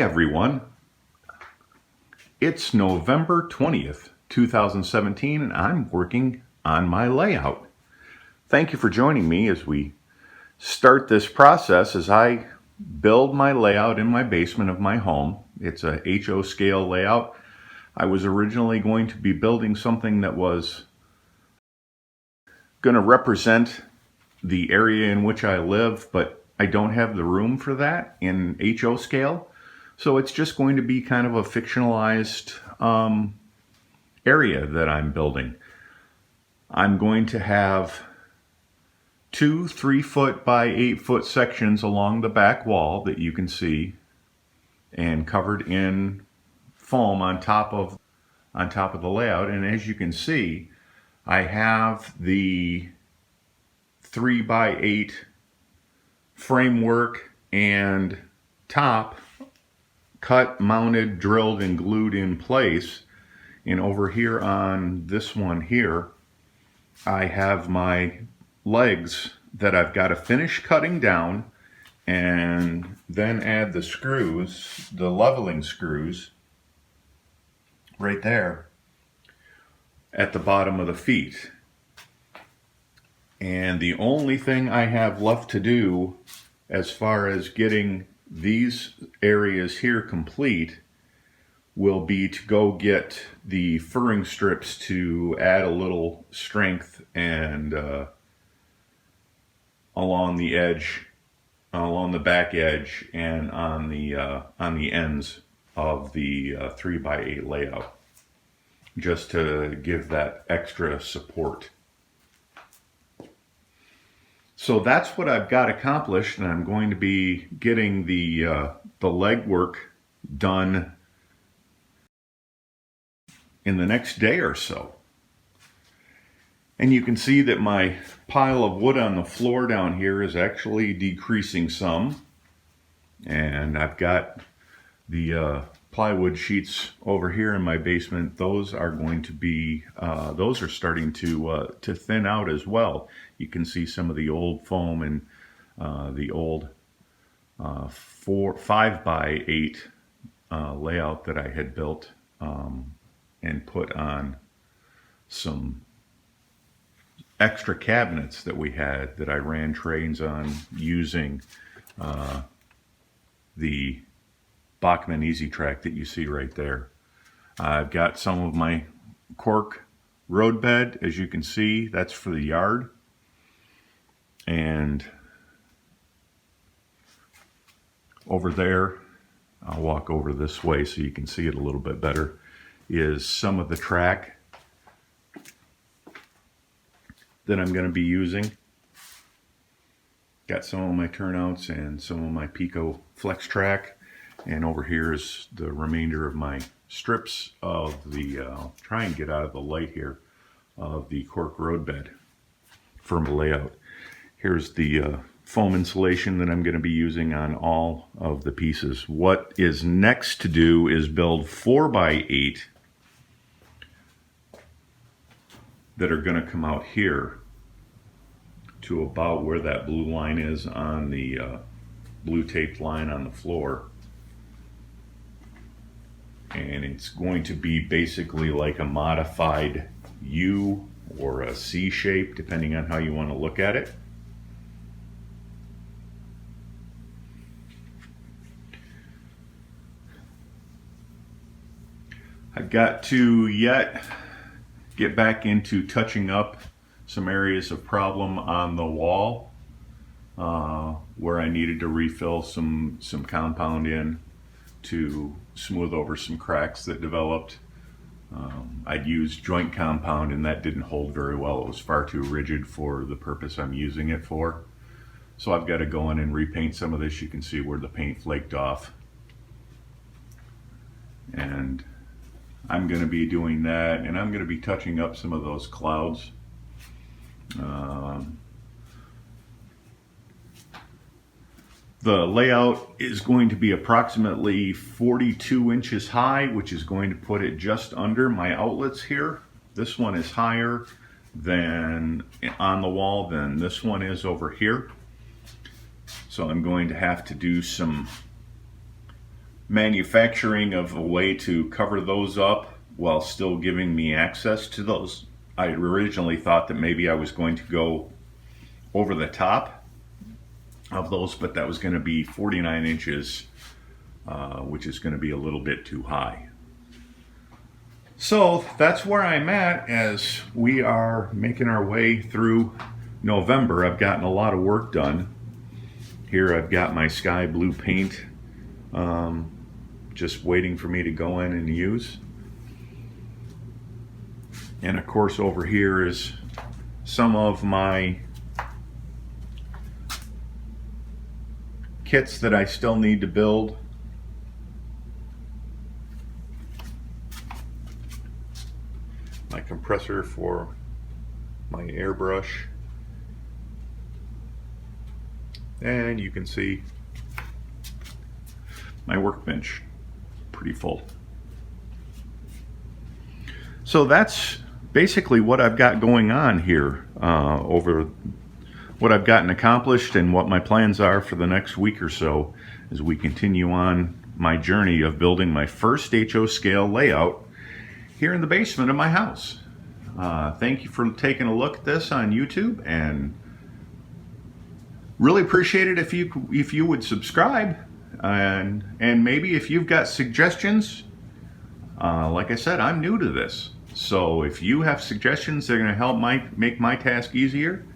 everyone. It's November 20th, 2017, and I'm working on my layout. Thank you for joining me as we start this process as I build my layout in my basement of my home. It's a HO scale layout. I was originally going to be building something that was going to represent the area in which I live, but I don't have the room for that in HO scale. So it's just going to be kind of a fictionalized area that I'm building. I'm going to have two 3-foot by 8-foot sections along the back wall that you can see, and covered in foam on top of the layout. And as you can see, I have the 3 by 8 framework and top cut, mounted, drilled, and glued in place. And over here on this one here, I have my legs that I've got to finish cutting down and then add the screws, the leveling screws, right there at the bottom of the feet. And the only thing I have left to do as far as getting these areas here complete will be to go get the furring strips to add a little strength and along the edge, along the back edge, and on the ends of the 3 by 8 layout, just to give that extra support. So that's what I've got accomplished, and I'm going to be getting the legwork done in the next day or so. And you can see that my pile of wood on the floor down here is actually decreasing some. And I've got the plywood sheets over here in my basement. Those are going to be, those are starting to thin out as well. You can see some of the old foam and the old 5 by 8 layout that I had built and put on some extra cabinets that we had that I ran trains on using the Bachmann Easy Track that you see right there. I've got some of my cork road bed, as you can see, that's for the yard. And over there, I'll walk over this way so you can see it a little bit better, is some of the track that I'm going to be using. Got some of my turnouts and some of my Pico Flex Track. And over here is the remainder of my strips of the, I'll try and get out of the light here, of the cork road bed for my layout. Here's the foam insulation that I'm going to be using on all of the pieces. What is next to do is build 4 by 8 that are going to come out here to about where that blue line is on the blue taped line on the floor. And it's going to be basically like a modified U or a C shape, depending on how you want to look at it. I've got to yet get back into touching up some areas of problem on the wall where I needed to refill some compound in to smooth over some cracks that developed. I'd used joint compound and that didn't hold very well. It was far too rigid for the purpose I'm using it for. So I've got to go in and repaint some of this. You can see where the paint flaked off. And I'm going to be doing that, and I'm going to be touching up some of those clouds. The layout is going to be approximately 42 inches high, which is going to put it just under my outlets here. This one is higher than on the wall than this one is over here. So I'm going to have to do some manufacturing of a way to cover those up while still giving me access to those. I originally thought that maybe I was going to go over the top of those, but that was going to be 49 inches, which is going to be a little bit too high. So that's where I'm at as we are making our way through November. I've gotten a lot of work done. Here I've got my sky blue paint just waiting for me to go in and use. And of course over here is some of my kits that I still need to build. My compressor for my airbrush. And you can see my workbench, pretty full. So that's basically what I've got going on here over what I've gotten accomplished and what my plans are for the next week or so as we continue on my journey of building my first HO scale layout here in the basement of my house. Thank you for taking a look at this on YouTube, and really appreciate it if you would subscribe, and maybe if you've got suggestions. Like I said, I'm new to this, so if you have suggestions that are going to help make my task easier,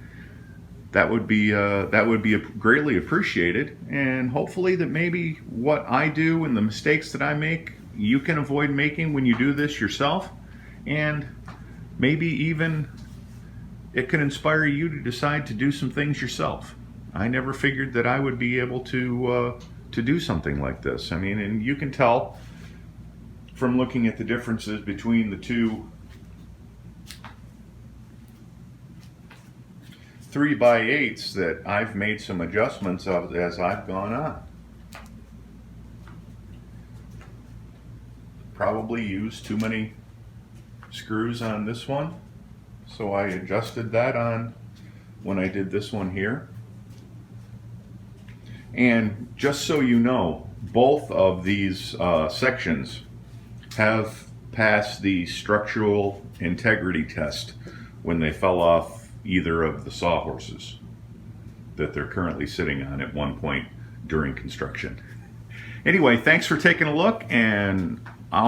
that would be greatly appreciated. And hopefully that maybe what I do and the mistakes that I make, you can avoid making when you do this yourself, and maybe even it can inspire you to decide to do some things yourself. I never figured that I would be able to do something like this. I mean, and you can tell from looking at the differences between the two 3x8s that I've made some adjustments of as I've gone on. Probably used too many screws on this one, so I adjusted that on when I did this one here. And just so you know, both of these sections have passed the structural integrity test when they fell off either of the sawhorses that they're currently sitting on at one point during construction. Anyway, thanks for taking a look, and